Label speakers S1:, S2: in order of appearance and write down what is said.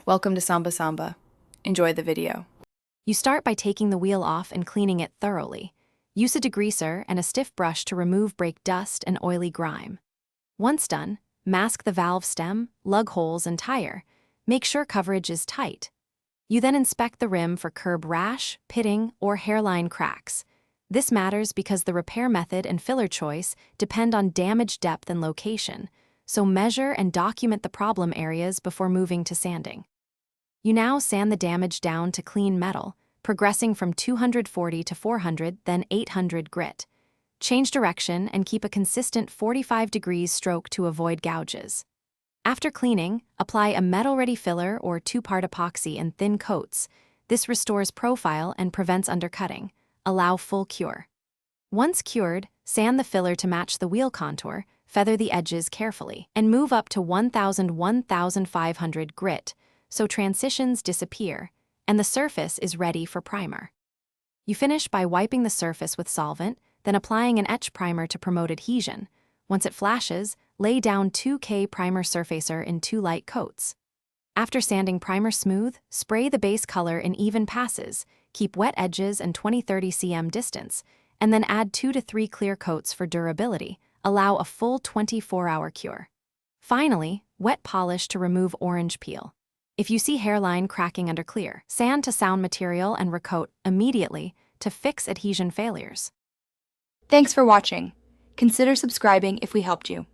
S1: Welcome to Samba Samba. Enjoy the video.
S2: You start by taking the wheel off and cleaning it thoroughly. Use a degreaser and a stiff brush to remove brake dust and oily grime. Once done, mask the valve stem, lug holes, and tire. Make sure coverage is tight. You then inspect the rim for curb rash, pitting, or hairline cracks. This matters because the repair method and filler choice depend on damage depth and location, so measure and document the problem areas before moving to sanding. You now sand the damage down to clean metal, progressing from 240 to 400, then 800 grit. Change direction and keep a consistent 45 degrees stroke to avoid gouges. After cleaning, apply a metal-ready filler or two-part epoxy in thin coats. This restores profile and prevents undercutting. Allow full cure. Once cured, sand the filler to match the wheel contour, feather the edges carefully, and move up to 1,000–1,500 grit, so transitions disappear, and the surface is ready for primer. You finish by wiping the surface with solvent, then applying an etch primer to promote adhesion. Once it flashes, lay down 2K primer surfacer in 2 light coats. After sanding primer smooth, spray the base color in even passes, keep wet edges and 20–30 cm distance, and then add 2 to 3 clear coats for durability. Allow a full 24-hour cure. Finally, wet polish to remove orange peel. If you see hairline cracking under clear, sand to sound material and recoat immediately to fix adhesion failures.
S3: Thanks for watching. Consider subscribing if we helped you.